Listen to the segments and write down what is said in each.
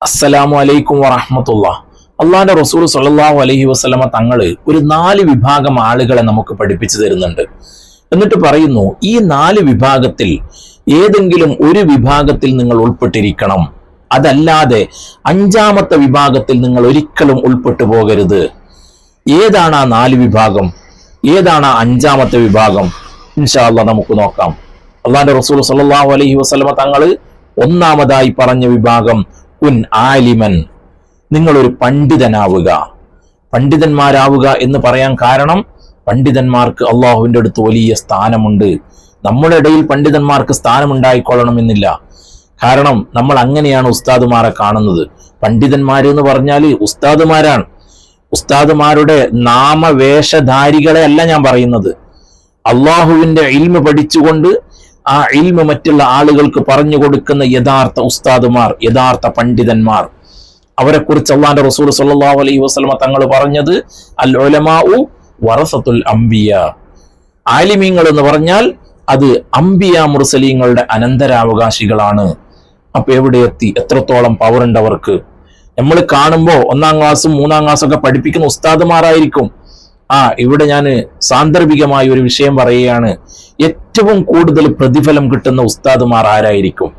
അസ്സലാമു അലൈക്കും വറഹ്മത്തുള്ളാഹ്. അള്ളാന്റെ റസൂൽ സ്വല്ലല്ലാഹു അലൈഹി വസല്ലമ തങ്ങള് ഒരു 4 വിഭാഗം ആളുകളെ നമുക്ക് പഠിപ്പിച്ചു തരുന്നുണ്ട്. എന്നിട്ട് പറയുന്നു, ഈ 4 വിഭാഗത്തിൽ ഏതെങ്കിലും ഒരു വിഭാഗത്തിൽ നിങ്ങൾ ഉൾപ്പെട്ടിരിക്കണം, അതല്ലാതെ 5ാമത്തെ വിഭാഗത്തിൽ നിങ്ങൾ ഒരിക്കലും ഉൾപ്പെട്ടു പോകരുത്. ഏതാണ് ആ 4 വിഭാഗം? ഏതാണ് ആ 5ാമത്തെ വിഭാഗം? ഇൻഷാ അല്ലാഹ് നമുക്ക് നോക്കാം. അള്ളാന്റെ റസൂൽ സ്വല്ലല്ലാഹു അലൈഹി വസല്ലമ തങ്ങള് ഒന്നാമതായി പറഞ്ഞ വിഭാഗം, കുൻ ആലിമൻ, നിങ്ങളൊരു പണ്ഡിതനാവുക. പണ്ഡിതന്മാരാവുക എന്ന് പറയാൻ കാരണം, പണ്ഡിതന്മാർക്ക് അള്ളാഹുവിൻ്റെ അടുത്ത് വലിയ സ്ഥാനമുണ്ട്. നമ്മുടെ ഇടയിൽ പണ്ഡിതന്മാർക്ക് സ്ഥാനമുണ്ടായിക്കൊള്ളണമെന്നില്ല. കാരണം നമ്മൾ അങ്ങനെയാണ് ഉസ്താദുമാരെ കാണുന്നത്. പണ്ഡിതന്മാർ എന്ന് പറഞ്ഞാൽ ഉസ്താദുമാരാണ്. ഉസ്താദുമാരുടെ നാമവേഷധാരികളെ അല്ല ഞാൻ പറയുന്നത്. അള്ളാഹുവിൻ്റെ ഇൽമ പഠിച്ചുകൊണ്ട് ആ ഇൽമ മറ്റുള്ള ആളുകൾക്ക് പറഞ്ഞു കൊടുക്കുന്ന യഥാർത്ഥ ഉസ്താദുമാർ, യഥാർത്ഥ പണ്ഡിതന്മാർ, അവരെ കുറിച്ച് അള്ളാന്റെ റസൂൽ സ്വല്ലല്ലാഹു അലൈഹി വസല്ലമ തങ്ങൾ പറഞ്ഞത്, അൽ ഉലമാഉ വറസത്തുൽ അംബിയ. ആലിമീങ്ങൾ എന്ന് പറഞ്ഞാൽ അത് അംബിയ മുർസലീങ്ങളുടെ അനന്തരാവകാശികളാണ്. അപ്പൊ എവിടെ എത്തി? എത്രത്തോളം പവർ ഉണ്ട് അവർക്ക്? നമ്മൾ കാണുമ്പോൾ 1ാം ക്ലാസ്സും 3ാം ക്ലാസ്സും ഒക്കെ പഠിപ്പിക്കുന്ന ഉസ്താദുമാരായിരിക്കും. ഇവിടെ ഞാൻ സാന്ദർഭികമായ ഒരു വിഷയം പറയുകയാണ്. ഏറ്റവും കൂടുതൽ പ്രതിഫലം കിട്ടുന്ന ഉസ്താദുമാർ ആരായിരിക്കും?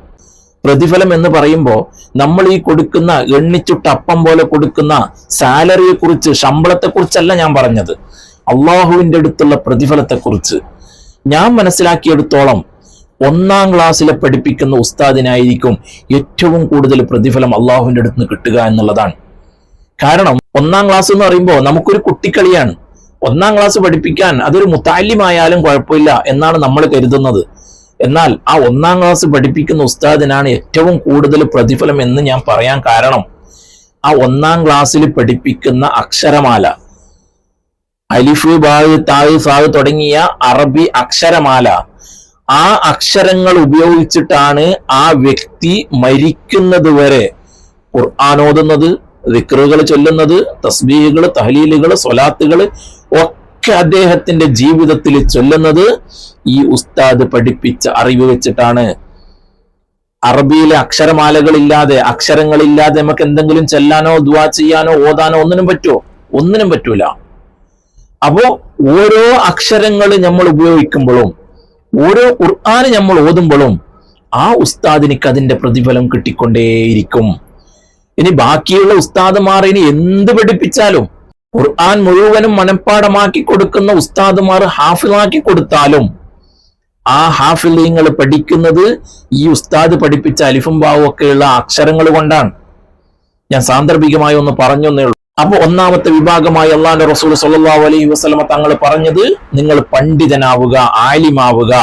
പ്രതിഫലം എന്ന് പറയുമ്പോൾ നമ്മൾ ഈ കൊടുക്കുന്ന എണ്ണിച്ചുട്ട അപ്പം പോലെ കൊടുക്കുന്ന സാലറിയെ കുറിച്ച്, ശമ്പളത്തെ കുറിച്ചല്ല ഞാൻ പറഞ്ഞത്. അള്ളാഹുവിൻ്റെ അടുത്തുള്ള പ്രതിഫലത്തെ കുറിച്ച്. ഞാൻ മനസ്സിലാക്കിയെടുത്തോളം 1ാം ക്ലാസ്സിലെ പഠിപ്പിക്കുന്ന ഉസ്താദിനായിരിക്കും ഏറ്റവും കൂടുതൽ പ്രതിഫലം അള്ളാഹുവിൻ്റെ അടുത്ത് നിന്ന് കിട്ടുക എന്നുള്ളതാണ്. കാരണം 1ാം ക്ലാസ് എന്ന് പറയുമ്പോൾ നമുക്കൊരു കുട്ടിക്കളിയാണ്. 1ാം ക്ലാസ് പഠിപ്പിക്കാൻ അതൊരു മുത്തഅല്ലിമായാലും കുഴപ്പമില്ല എന്നാണ് നമ്മൾ കരുതുന്നത്. എന്നാൽ ആ 1ാം ക്ലാസ് പഠിപ്പിക്കുന്ന ഉസ്താദിനാണ് ഏറ്റവും കൂടുതൽ പ്രതിഫലം എന്ന് ഞാൻ പറയാൻ കാരണം, ആ 1ാം ക്ലാസ്സിൽ പഠിപ്പിക്കുന്ന അക്ഷരമാല, അലിഫ് ബായ് തായ് സാദ് തുടങ്ങിയ അറബി അക്ഷരമാല, ആ അക്ഷരങ്ങൾ ഉപയോഗിച്ചിട്ടാണ് ആ വ്യക്തി മരിക്കുന്നത് വരെ ഖുർആൻ ഓതുന്നത്, ദിക്റുകൾ ചൊല്ലുന്നത്, തസ്ബീഹുകൾ, തഹ്ലീലുകൾ, സ്വലാത്തുകൾ ഒക്കെ അദ്ദേഹത്തിന്റെ ജീവിതത്തിൽ ചൊല്ലുന്നത് ഈ ഉസ്താദ് പഠിപ്പിച്ച അറിവ് വെച്ചിട്ടാണ്. അറബിയിലെ അക്ഷരമാലകളില്ലാതെ, അക്ഷരങ്ങളില്ലാതെ നമുക്ക് എന്തെങ്കിലും ചെല്ലാനോ ദുആ ചെയ്യാനോ ഓതാനോ ഒന്നിനും പറ്റുമോ? ഒന്നിനും പറ്റൂല. അപ്പോ ഓരോ അക്ഷരങ്ങൾ നമ്മൾ ഉപയോഗിക്കുമ്പോഴും, ഓരോ ഖുർആൻ നമ്മൾ ഓതുമ്പോഴും ആ ഉസ്താദിനിക്ക് അതിന്റെ പ്രതിഫലം കിട്ടിക്കൊണ്ടേയിരിക്കും. ഇനി ബാക്കിയുള്ള ഉസ്താദുമാർ ഇനി എന്ത് പഠിപ്പിച്ചാലും, ഖുർആൻ മുഴുവനും മനഃപ്പാടമാക്കി കൊടുക്കുന്ന ഉസ്താദുമാർ ഹാഫിളാക്കി കൊടുത്താലും, ആ ഹാഫിളീങ്ങൾ പഠിക്കുന്നത് ഈ ഉസ്താദ് പഠിപ്പിച്ച അലിഫും ബാവും ഒക്കെയുള്ള അക്ഷരങ്ങൾ കൊണ്ടാണ്. ഞാൻ സാന്ദർഭികമായി ഒന്ന് പറഞ്ഞേ ഉള്ളൂ. അപ്പൊ 1ാമത്തെ വിഭാഗമായി അള്ളാന്റെ റസൂൽ സ്വല്ലല്ലാഹു അലൈഹി വസല്ലമ തങ്ങൾ പറഞ്ഞത്, നിങ്ങൾ പണ്ഡിതനാവുക, ആലിമാവുക.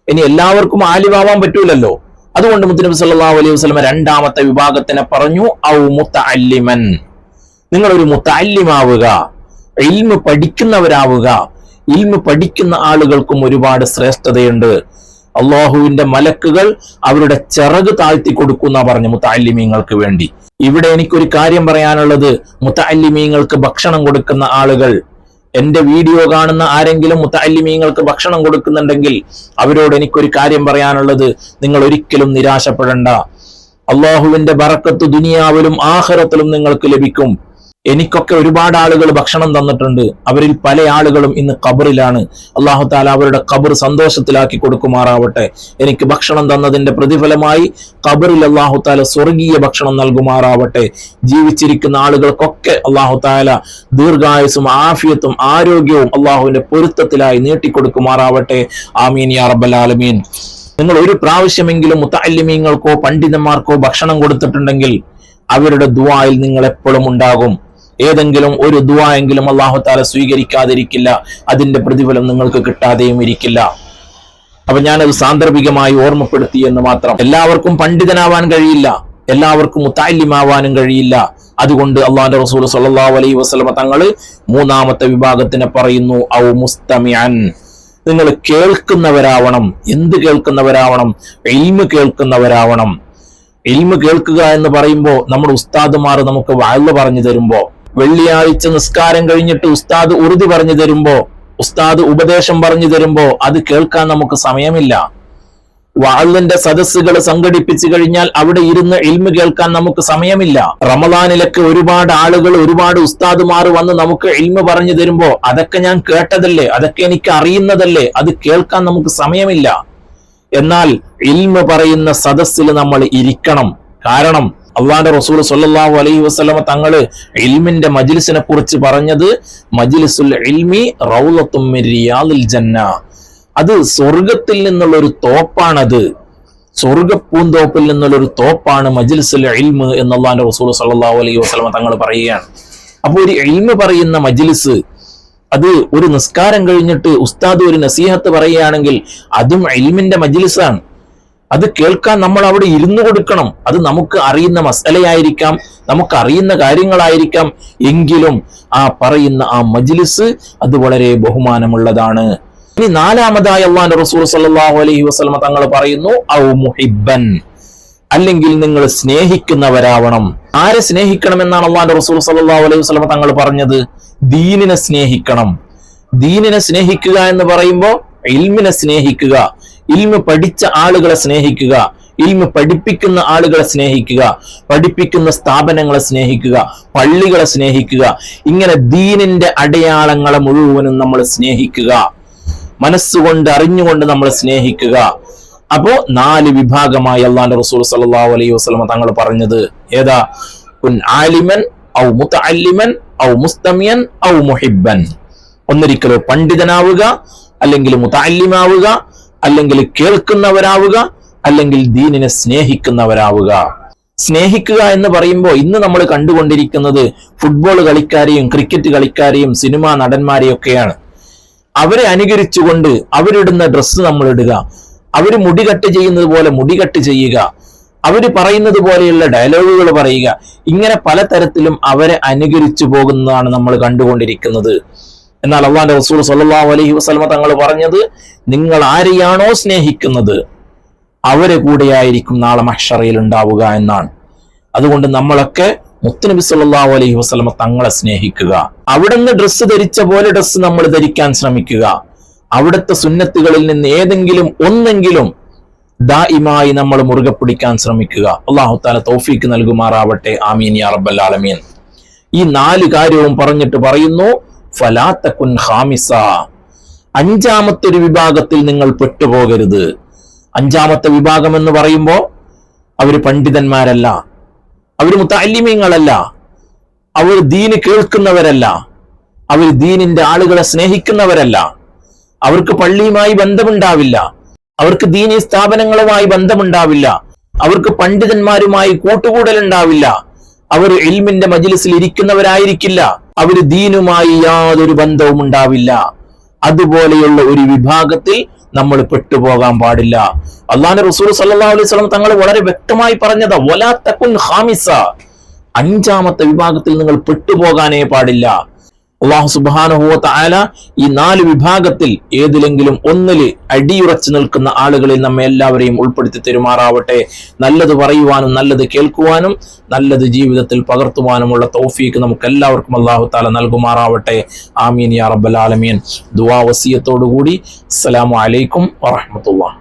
ഇനി എല്ലാവർക്കും ആലിമാവാൻ പറ്റൂലല്ലോ. അതുകൊണ്ട് മുത്തനബി സല്ലല്ലാഹു അലൈഹി വസല്ലമ 2ാമത്തെ വിഭാഗത്തിനെ പറഞ്ഞു, ഔ മുത്തഅല്ലിമൻ, നിങ്ങളൊരു മുത്തഅല്ലിമാവുക, ഇൽമ പഠിക്കുന്നവരാവുക. ഇൽമ പഠിക്കുന്ന ആളുകൾക്കും ഒരുപാട് ശ്രേഷ്ഠതയുണ്ട്. അള്ളാഹുവിന്റെ മലക്കുകൾ അവരുടെ ചിറക് താഴ്ത്തി കൊടുക്കുന്ന പറഞ്ഞു മുത്തഅല്ലിമീങ്ങൾക്ക് വേണ്ടി. ഇവിടെ എനിക്കൊരു കാര്യം പറയാനുള്ളത്, മുത്തഅല്ലിമീങ്ങൾക്ക് ഭക്ഷണം കൊടുക്കുന്ന ആളുകൾ, എന്റെ വീഡിയോ കാണുന്ന ആരെങ്കിലും മുത്തഅല്ലിമീങ്ങൾക്ക് ഭക്ഷണം കൊടുക്കുന്നുണ്ടെങ്കിൽ അവരോട് എനിക്കൊരു കാര്യം പറയാനുള്ളത്, നിങ്ങൾ ഒരിക്കലും നിരാശപ്പെടണ്ട. അള്ളാഹുവിന്റെ ബറക്കത്ത് ദുനിയാവിലും ആഖിറത്തിലും നിങ്ങൾക്ക് ലഭിക്കും. എനിക്കൊക്കെ ഒരുപാട് ആളുകൾ ഭക്ഷണം തന്നിട്ടുണ്ട്. അവരിൽ പല ആളുകളും ഇന്ന് ഖബറിലാണ്. അല്ലാഹു തആല അവരുടെ ഖബർ സന്തോഷത്തിലാക്കി കൊടുക്കുമാറാവട്ടെ. എനിക്ക് ഭക്ഷണം തന്നതിന്റെ പ്രതിഫലമായി ഖബറിൽ അല്ലാഹു തആല സ്വർഗീയ ഭക്ഷണം നൽകുമാറാവട്ടെ. ജീവിച്ചിരിക്കുന്ന ആളുകൾക്കൊക്കെ അല്ലാഹു തആല ദീർഘായുസ്സും ആഫിയത്തും ആരോഗ്യവും അല്ലാഹുവിന്റെ പൊരുത്തത്തിലായി നീട്ടിക്കൊടുക്കുമാറാവട്ടെ. ആമീൻ യാ റബ്ബൽ ആലമീൻ. നിങ്ങൾ ഒരു പ്രാവശ്യമെങ്കിലും മുത്തഅല്ലിമീങ്ങൾക്കോ പണ്ഡിതന്മാർക്കോ ഭക്ഷണം കൊടുത്തിട്ടുണ്ടെങ്കിൽ അവരുടെ ദുആയിൽ നിങ്ങൾ എപ്പോഴും ഉണ്ടാകും. ഏതെങ്കിലും ഒരു ദുആ എങ്കിലും അല്ലാഹു തആല സ്വീകരിക്കാതിരിക്കില്ല. അതിന്റെ പ്രതിഫലം നിങ്ങൾക്ക് കിട്ടാതെയും ഇരിക്കില്ല. അപ്പൊ ഞാനത് സാന്ദർഭികമായി ഓർമ്മപ്പെടുത്തി എന്ന് മാത്രം. എല്ലാവർക്കും പണ്ഡിതനാവാൻ കഴിയില്ല, എല്ലാവർക്കും മുത്തഅല്ലിമാവാനും കഴിയില്ല. അതുകൊണ്ട് അള്ളാഹുവിന്റെ റസൂൽ സ്വല്ലല്ലാഹു അലൈഹി വസല്ലമ തങ്ങൾ 3ാമത്തെ വിഭാഗത്തിനെ പറയുന്നു, ഔ മുസ്തമിഅൻ, നിങ്ങൾ കേൾക്കുന്നവരാവണം. എന്ത് കേൾക്കുന്നവരാവണം? ഇൽമ കേൾക്കുന്നവരാവണം. ഇൽമ കേൾക്കുക എന്ന് പറയുമ്പോൾ നമ്മുടെ ഉസ്താദുമാർ നമുക്ക് വഅള് പറഞ്ഞു തരുമ്പോ, വെള്ളിയാഴ്ച നിസ്കാരം കഴിഞ്ഞിട്ട് ഉസ്താദ് ഉറുദു പറഞ്ഞു തരുമ്പോ, ഉസ്താദ് ഉപദേശം പറഞ്ഞു തരുമ്പോ അത് കേൾക്കാൻ നമുക്ക് സമയമില്ല. വഅളിന്റെ സദസ്സുകൾ സംഘടിപ്പിച്ചു കഴിഞ്ഞാൽ അവിടെ ഇരുന്ന് ഇൽമു കേൾക്കാൻ നമുക്ക് സമയമില്ല. റമദാനിലൊക്കെ ഒരുപാട് ആളുകൾ, ഒരുപാട് ഉസ്താദുമാർ വന്ന് നമുക്ക് ഇൽമു പറഞ്ഞു തരുമ്പോ അതൊക്കെ ഞാൻ കേട്ടതല്ലേ, അതൊക്കെ എനിക്ക് അറിയുന്നതല്ലേ, അത് കേൾക്കാൻ നമുക്ക് സമയമില്ല. എന്നാൽ ഇൽമു പറയുന്ന സദസ്സിൽ നമ്മൾ ഇരിക്കണം. കാരണം അള്ളാഹുവിന്റെ റസൂൽ സ്വല്ലല്ലാഹു അലൈഹി വസല്ലമ തങ്ങള് ഇൽമിന്റെ മജ്ലിസിനെ കുറിച്ച് പറഞ്ഞത് മജ്ലിസുൽ ഇൽമി റൗളത്തും മിൻ റിയാദിൽ ജന്ന, അത് സ്വർഗത്തിൽ നിന്നുള്ള ഒരു തോപ്പാണത്, സ്വർഗപ്പൂന്തോപ്പിൽ നിന്നുള്ള ഒരു തോപ്പാണ് മജ്ലിസുൽ ഇൽമ് എന്ന് അള്ളാഹുവിന്റെ റസൂൽ സ്വല്ലല്ലാഹു അലൈഹി വസല്ലമ തങ്ങൾ പറയുകയാണ്. അപ്പൊ ഒരു ഇൽമു പറയുന്ന മജ്ലിസ്, അത് ഒരു നിസ്കാരം കഴിഞ്ഞിട്ട് ഉസ്താദ് ഒരു നസീഹത്ത് പറയുകയാണെങ്കിൽ അതും ഇൽമിന്റെ മജ്ലിസാണ്. അത് കേൾക്കാൻ നമ്മൾ അവിടെ ഇരുന്നു കൊടുക്കണം. അത് നമുക്ക് അറിയുന്ന മസലയായിരിക്കാം, നമുക്ക് അറിയുന്ന കാര്യങ്ങളായിരിക്കാം, എങ്കിലും ആ പറയുന്ന ആ മജ്ലിസ് അത് വളരെ ബഹുമാനമുള്ളതാണ്. ഇനി നാലാമതായി അല്ലാഹുവിന്റെ റസൂൽ സല്ലല്ലാഹു അലൈഹി വസല്ലമ തങ്ങൾ പറയുന്നു ഔ മുഹിബ്ബൻ, അല്ലെങ്കിൽ നിങ്ങൾ സ്നേഹിക്കുന്നവരാവണം. ആരെ സ്നേഹിക്കണമെന്നാണ് അല്ലാഹുവിന്റെ റസൂൽ സല്ലല്ലാഹു അലൈഹി വസല്ലമ തങ്ങൾ പറഞ്ഞത്? ദീനിനെ സ്നേഹിക്കണം. ദീനിനെ സ്നേഹിക്കുക എന്ന് പറയുമ്പോൾ ഇൽമിനെ സ്നേഹിക്കുക, ഇൽമു പഠിച്ച ആളുകളെ സ്നേഹിക്കുക, ഇൽമു പഠിപ്പിക്കുന്ന ആളുകളെ സ്നേഹിക്കുക, പഠിപ്പിക്കുന്ന സ്ഥാപനങ്ങളെ സ്നേഹിക്കുക, പള്ളികളെ സ്നേഹിക്കുക. ഇങ്ങനെ ദീനിന്റെ അടയാളങ്ങളെ മുഴുവനും നമ്മൾ സ്നേഹിക്കുക, മനസ്സുകൊണ്ട് അറിഞ്ഞുകൊണ്ട് നമ്മൾ സ്നേഹിക്കുക. അപ്പോ 4 വിഭാഗമായി അല്ലാഹുവിന്റെ റസൂൽ സല്ലല്ലാഹു അലൈഹി വസല്ലം തങ്ങൾ പറഞ്ഞത് ഏതാ? കുൻ ആലിമൻ ഔ മുതഅല്ലിമൻ ഔ മുസ്തമിയൻ ഔ മുഹിബ്ബൻ. ഒന്നിരിക്കലോ പണ്ഡിതനാവുക, അല്ലെങ്കിൽ മുതഅല്ലിമാവുക, അല്ലെങ്കിൽ കേൾക്കുന്നവരാവുക, അല്ലെങ്കിൽ ദീനിനെ സ്നേഹിക്കുന്നവരാവുക. സ്നേഹിക്കുക എന്ന് പറയുമ്പോൾ ഇന്ന് നമ്മൾ കണ്ടുകൊണ്ടിരിക്കുന്നത് ഫുട്ബോൾ കളിക്കാരെയും ക്രിക്കറ്റ് കളിക്കാരെയും സിനിമാ നടന്മാരെയും ഒക്കെയാണ്. അവരെ അനുകരിച്ചുകൊണ്ട് അവരിടുന്ന ഡ്രസ്സ് നമ്മൾ ഇടുക, അവര് മുടി കട്ട് ചെയ്യുന്നത് പോലെ മുടി കട്ട് ചെയ്യുക, അവര് പറയുന്നത് പോലെയുള്ള ഡയലോഗുകൾ പറയുക, ഇങ്ങനെ പലതരത്തിലും അവരെ അനുകരിച്ചു പോകുന്നതാണ് നമ്മൾ കണ്ടുകൊണ്ടിരിക്കുന്നത്. എന്നാൽ അല്ലാഹുവിന്റെ റസൂൽ സ്വല്ലല്ലാഹു അലൈഹി വസല്ലം തങ്ങൾ പറഞ്ഞത്, നിങ്ങൾ ആരെയാണോ സ്നേഹിക്കുന്നത് അവരെ കൂടെയായിരിക്കും നാളെ മഹ്ശറയിൽ ഉണ്ടാവുക എന്നാണ്. അതുകൊണ്ട് നമ്മളൊക്കെ മുത്തുനബി സല്ലല്ലാഹു അലൈഹി വസല്ലം തങ്ങളെ സ്നേഹിക്കുക. അവിടുന്ന് ഡ്രസ്സ് ധരിച്ച പോലെ ഡ്രസ്സ് നമ്മൾ ധരിക്കാൻ ശ്രമിക്കുക. അവിടുത്തെ സുന്നത്തുകളിൽ നിന്ന് ഏതെങ്കിലും ഒന്നെങ്കിലും ദായിമായി നമ്മൾ മുറുകെ പിടിക്കാൻ ശ്രമിക്കുക. അല്ലാഹു തആല തൗഫീക്ക് നൽകുമാറാവട്ടെ. ആമീൻ യാ റബ്ബൽ ആലമീൻ. ഈ 4 കാര്യവും പറഞ്ഞിട്ട് പറയുന്നു ഫലാ തകുൻ ഖാമിസ, 5ാമത്തെ ഒരു വിഭാഗത്തിൽ നിങ്ങൾ പെട്ടുപോകരുത്. 5ാമത്തെ വിഭാഗം എന്ന് പറയുമ്പോ അവര് പണ്ഡിതന്മാരല്ല, അവര് മുതഅല്ലിമീങ്ങളല്ല, അവർ ദീന് കേൾക്കുന്നവരല്ല, അവർ ദീനിന്റെ ആളുകളെ സ്നേഹിക്കുന്നവരല്ല, അവർക്ക് പള്ളിയുമായി ബന്ധമുണ്ടാവില്ല, അവർക്ക് ദീനി സ്ഥാപനങ്ങളുമായി ബന്ധമുണ്ടാവില്ല, അവർക്ക് പണ്ഡിതന്മാരുമായി കൂട്ടുകൂടലുണ്ടാവില്ല, അവർ ഇൽമിന്റെ മജ്ലിസിൽ ഇരിക്കുന്നവരായിരിക്കില്ല, അവര് ദീനുമായി യാതൊരു ബന്ധവും ഉണ്ടാവില്ല. അതുപോലെയുള്ള ഒരു വിഭാഗത്തിൽ നമ്മൾ പെട്ടുപോകാൻ പാടില്ല. അല്ലാഹുവിന്റെ റസൂൽ സല്ലല്ലാഹു അലൈഹി വസല്ലം തങ്ങൾ വളരെ വ്യക്തമായി പറഞ്ഞതാ വലാ തകുൻ ഖാമിസ, 5ാമത്തെ വിഭാഗത്തിൽ നിങ്ങൾ പെട്ടുപോകാനേ പാടില്ല. അല്ലാഹു സുബ്ഹാനഹു വ തആല ഈ 4 വിഭാഗത്തിൽ ഏതിലെങ്കിലും ഒന്നിൽ അടിയുറച്ചു നിൽക്കുന്ന ആളുകളിൽ നമ്മെ എല്ലാവരെയും ഉൾപ്പെടുത്തി തരുമാറാവട്ടെ. നല്ലത് പറയുവാനും നല്ലത് കേൾക്കുവാനും നല്ലത് ജീവിതത്തിൽ പകർത്തുവാനുമുള്ള തൗഫീക്ക് നമുക്ക് എല്ലാവർക്കും അല്ലാഹു തആല നൽകുമാറാവട്ടെ. ആമീൻ യാ റബ്ബൽ ആലമീൻ. ദുആ വസിയത്തോടു കൂടി അസ്സലാമു അലൈക്കും വറഹ്മത്തുള്ളാഹി.